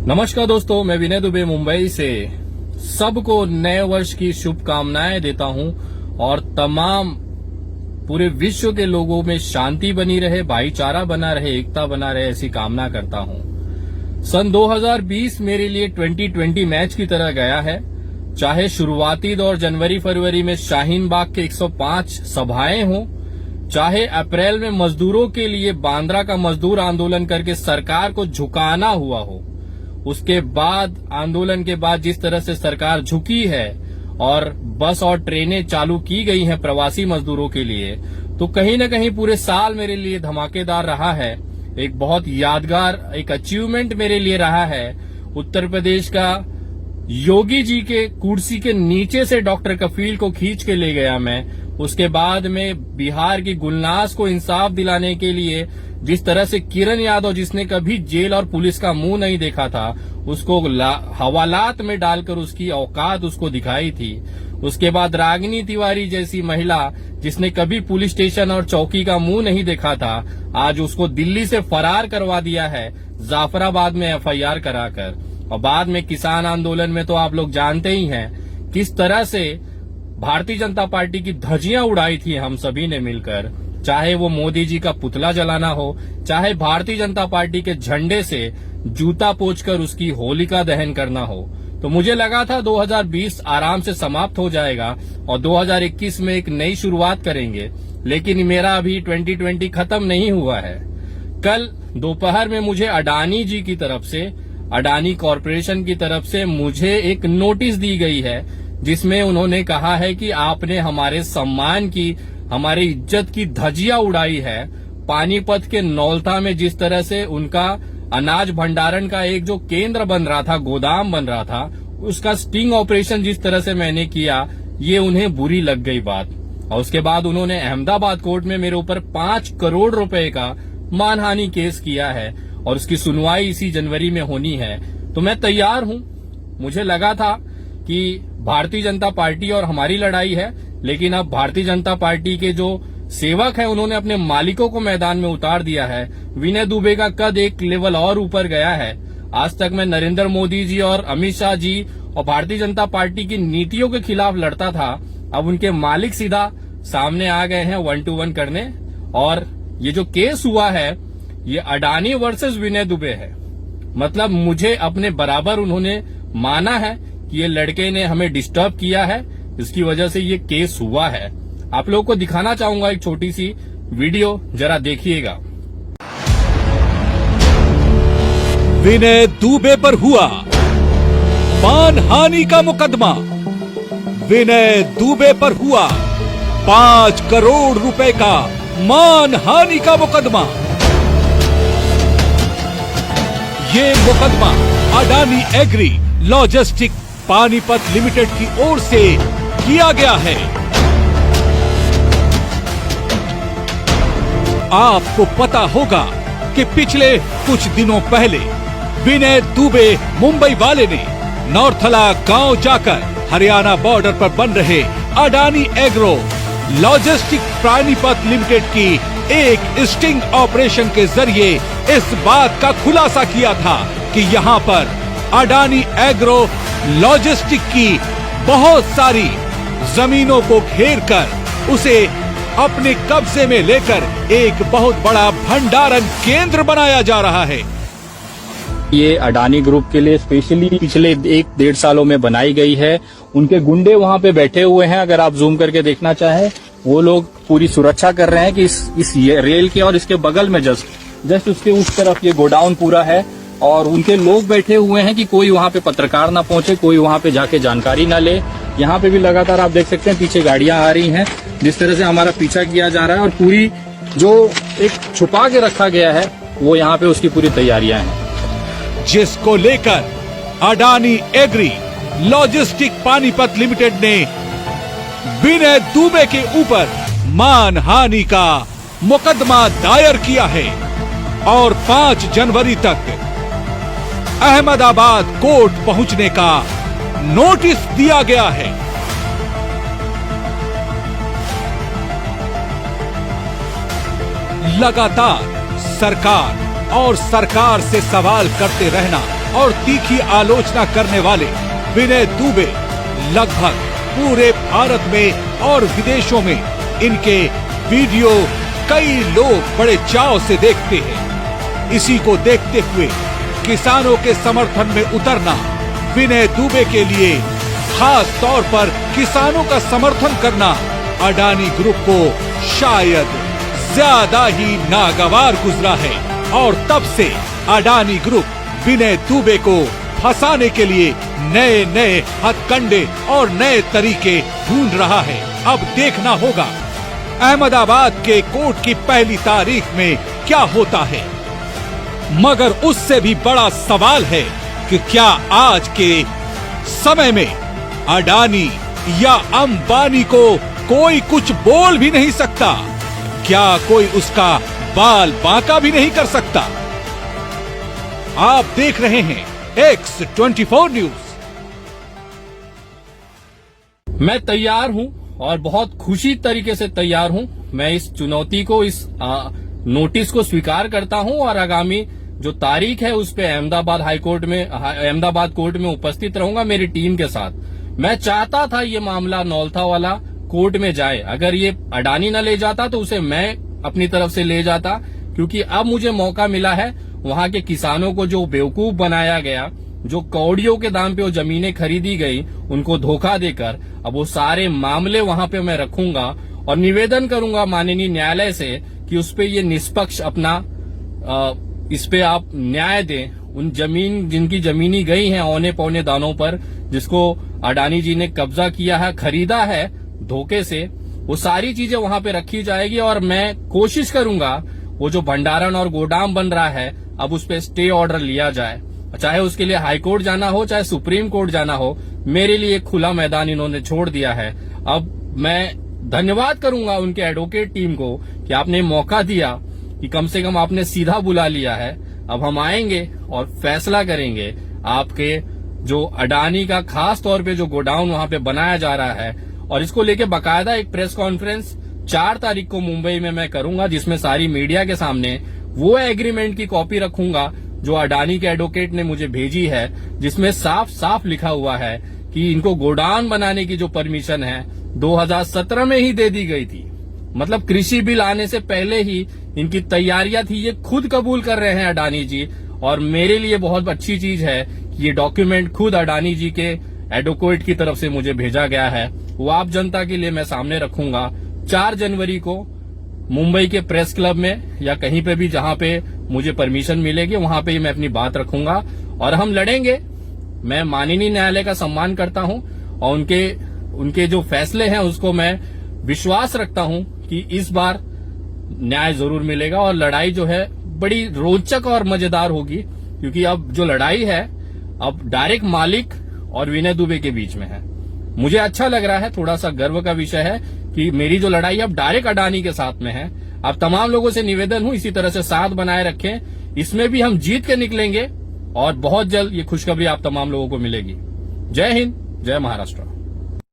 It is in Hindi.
नमस्कार दोस्तों, मैं विनय दुबे मुंबई से सबको नए वर्ष की शुभकामनाएं देता हूं और तमाम पूरे विश्व के लोगों में शांति बनी रहे, भाईचारा बना रहे, एकता बना रहे, ऐसी कामना करता हूं। सन 2020 मेरे लिए 2020 मैच की तरह गया है। चाहे शुरुआती दौर जनवरी फरवरी में शाहीन बाग के 105 सभाएं हों, चाहे अप्रैल में मजदूरों के लिए बांद्रा का मजदूर आंदोलन करके सरकार को झुकाना हुआ हो, उसके बाद आंदोलन के बाद जिस तरह से सरकार झुकी है और बस और ट्रेनें चालू की गई हैं प्रवासी मजदूरों के लिए, तो कहीं न कहीं पूरे साल मेरे लिए धमाकेदार रहा है। एक बहुत यादगार एक अचीवमेंट मेरे लिए रहा है। उत्तर प्रदेश का योगी जी के कुर्सी के नीचे से डॉक्टर कफील को खींच के ले गया मैं। उसके बाद में बिहार की गुलनाज को इंसाफ दिलाने के लिए जिस तरह से किरण यादव, जिसने कभी जेल और पुलिस का मुंह नहीं देखा था, उसको हवालात में डालकर उसकी औकात उसको दिखाई थी। उसके बाद रागिनी तिवारी जैसी महिला, जिसने कभी पुलिस स्टेशन और चौकी का मुंह नहीं देखा था, आज उसको दिल्ली से फरार करवा दिया है जाफराबाद में एफआईआर कराकर। और बाद में किसान आंदोलन में तो आप लोग जानते ही हैं किस तरह से भारतीय जनता पार्टी की धज्जियां उड़ाई थी हम सभी ने मिलकर। चाहे वो मोदी जी का पुतला जलाना हो, चाहे भारतीय जनता पार्टी के झंडे से जूता पोंछकर उसकी होलिका दहन करना हो। तो मुझे लगा था 2020 आराम से समाप्त हो जाएगा और 2021 में एक नई शुरुआत करेंगे, लेकिन मेरा अभी 2020 खत्म नहीं हुआ है। कल दोपहर में मुझे अडानी जी की तरफ से, अडानी कॉरपोरेशन की तरफ से मुझे एक नोटिस दी गई है, जिसमें उन्होंने कहा है कि आपने हमारे सम्मान की, हमारी इज्जत की धज्जियां उड़ाई है। पानीपत के नौलता में जिस तरह से उनका अनाज भंडारण का एक जो केंद्र बन रहा था, गोदाम बन रहा था, उसका स्टिंग ऑपरेशन जिस तरह से मैंने किया, ये उन्हें बुरी लग गई बात। और उसके बाद उन्होंने अहमदाबाद कोर्ट में मेरे ऊपर 5 करोड़ रुपए का मानहानि केस किया है और उसकी सुनवाई इसी जनवरी में होनी है। तो मैं तैयार हूं। मुझे लगा था कि भारतीय जनता पार्टी और हमारी लड़ाई है, लेकिन अब भारतीय जनता पार्टी के जो सेवक हैं उन्होंने अपने मालिकों को मैदान में उतार दिया है। विनय दुबे का कद एक लेवल और ऊपर गया है। आज तक मैं नरेंद्र मोदी जी और अमित शाह जी और भारतीय जनता पार्टी की नीतियों के खिलाफ लड़ता था, अब उनके मालिक सीधा सामने आ गए हैं 1 to 1 करने। और ये जो केस हुआ है, ये अडानी वर्सेस विनय दुबे है। मतलब मुझे अपने बराबर उन्होंने माना है कि ये लड़के ने हमें डिस्टर्ब किया है, इसकी वजह से ये केस हुआ है। आप लोगों को दिखाना चाहूंगा एक छोटी सी वीडियो, जरा देखिएगा। विनय दुबे पर हुआ मानहानि का मुकदमा। विनय दुबे पर हुआ 5 करोड़ रुपए का मानहानि का मुकदमा। ये मुकदमा Adani agri logistic Panipat limited की ओर से किया गया है। आपको पता होगा कि पिछले कुछ दिनों पहले विनय दुबे मुंबई वाले ने नौरथला गांव जाकर हरियाणा बॉर्डर पर बन रहे Adani agro logistic Panipat limited की एक स्टिंग ऑपरेशन के जरिए इस बात का खुलासा किया था कि यहां पर अडानी एग्रो लॉजिस्टिक की बहुत सारी जमीनों को घेरकर उसे अपने कब्जे में लेकर एक बहुत बड़ा भंडारण केंद्र बनाया जा रहा है। ये अडानी ग्रुप के लिए स्पेशली पिछले 1-1.5 सालों में बनाई गई है। उनके गुंडे वहां पे बैठे हुए हैं, अगर आप जूम करके देखना चाहें, वो लोग पूरी सुरक्षा कर रहे हैं कि इस रेल के और इसके बगल में जस्ट उसके उस तरफ ये गोडाउन पूरा है और उनके लोग बैठे हुए हैं कि कोई वहां पे पत्रकार ना पहुंचे, कोई वहां पे जाके जानकारी ना ले। यहाँ पे भी लगातार आप देख सकते हैं पीछे गाड़ियां आ रही हैं, जिस तरह से हमारा पीछा किया जा रहा है और पूरी जो एक छुपा के रखा गया है वो यहाँ पे उसकी पूरी तैयारियां हैं, जिसको लेकर Adani agri logistic Panipat limited ने विनय दुबे के ऊपर मानहानि का मुकदमा दायर किया है और 5 जनवरी तक अहमदाबाद कोर्ट पहुंचने का नोटिस दिया गया है। लगातार सरकार और सरकार से सवाल करते रहना और तीखी आलोचना करने वाले विनय दुबे लगभग पूरे भारत में और विदेशों में इनके वीडियो कई लोग बड़े चाव से देखते हैं। इसी को देखते हुए किसानों के समर्थन में उतरना विनय दुबे के लिए, खास तौर पर किसानों का समर्थन करना अडानी ग्रुप को शायद ज्यादा ही नागवार गुजरा है और तब से अडानी ग्रुप विनय दुबे को फंसाने के लिए नए नए हथकंडे और नए तरीके ढूंढ रहा है। अब देखना होगा अहमदाबाद के कोर्ट की पहली तारीख में क्या होता है। मगर उससे भी बड़ा सवाल है कि क्या आज के समय में अडानी या अंबानी को कोई कुछ बोल भी नहीं सकता? क्या कोई उसका बाल बांका भी नहीं कर सकता? आप देख रहे हैं X24 न्यूज। मैं तैयार हूं और बहुत खुशी तरीके से तैयार हूं। मैं इस चुनौती को, इस नोटिस को स्वीकार करता हूं और आगामी जो तारीख है उस पे अहमदाबाद कोर्ट में उपस्थित रहूंगा मेरी टीम के साथ। मैं चाहता था ये मामला नौलथा वाला कोर्ट में जाए। अगर ये अडानी न ले जाता तो उसे मैं अपनी तरफ से ले जाता, क्योंकि अब मुझे मौका मिला है वहां के किसानों को जो बेवकूफ बनाया गया, जो कौड़ियों के दाम पे वो जमीनें खरीदी गई, उनको धोखा देकर अब वो सारे मामले वहां पे मैं रखूंगा और निवेदन करूंगा माननीय न्यायालय से कि उस पे ये निष्पक्ष अपना इस पे आप न्याय दें। उन जिनकी जमीनी गई हैं औने पौने दानों पर, जिसको अडानी जी ने कब्जा किया है, खरीदा है धोखे से, वो सारी चीजें वहां पे रखी जाएगी और मैं कोशिश करूंगा वो जो भंडारण और गोदाम बन रहा है अब उस पे स्टे ऑर्डर लिया जाए। चाहे उसके लिए हाई कोर्ट जाना हो, चाहे सुप्रीम कोर्ट जाना हो, मेरे लिए खुला मैदान इन्होंने छोड़ दिया है। अब मैं धन्यवाद करूंगा उनके एडवोकेट टीम को कि आपने मौका दिया, कि कम से कम आपने सीधा बुला लिया है। अब हम आएंगे और फैसला करेंगे आपके जो अडानी का खास तौर पे जो गोडाउन वहां पे बनाया जा रहा है, और इसको लेके बाकायदा एक प्रेस कॉन्फ्रेंस 4 तारीख को मुंबई में मैं करूंगा, जिसमें सारी मीडिया के सामने वो एग्रीमेंट की कॉपी रखूंगा जो अडानी के एडवोकेट ने मुझे भेजी है, जिसमें साफ साफ लिखा हुआ है कि इनको गोडाउन बनाने की जो परमिशन है 2017 में ही दे दी गई थी। मतलब कृषि बिल आने से पहले ही इनकी तैयारियां थी। ये खुद कबूल कर रहे हैं अडानी जी, और मेरे लिए बहुत अच्छी चीज है कि ये डॉक्यूमेंट खुद अडानी जी के एडवोकेट की तरफ से मुझे भेजा गया है। वो आप जनता के लिए मैं सामने रखूंगा 4 जनवरी को मुंबई के प्रेस क्लब में या कहीं पे भी जहां पे मुझे परमिशन मिलेगी वहां पे मैं अपनी बात रखूंगा और हम लड़ेंगे। मैं माननीय न्यायालय का सम्मान करता हूं और उनके जो फैसले हैं उसको मैं विश्वास रखता हूं कि इस बार न्याय जरूर मिलेगा और लड़ाई जो है बड़ी रोचक और मजेदार होगी, क्योंकि अब जो लड़ाई है अब डायरेक्ट मालिक और विनय दुबे के बीच में है। मुझे अच्छा लग रहा है, थोड़ा सा गर्व का विषय है कि मेरी जो लड़ाई अब डायरेक्ट अडानी के साथ में है। अब तमाम लोगों से निवेदन हूं इसी तरह से साथ बनाए रखें, इसमें भी हम जीत के निकलेंगे और बहुत जल्द ये खुशखबरी आप तमाम लोगों को मिलेगी। जय हिंद, जय महाराष्ट्र।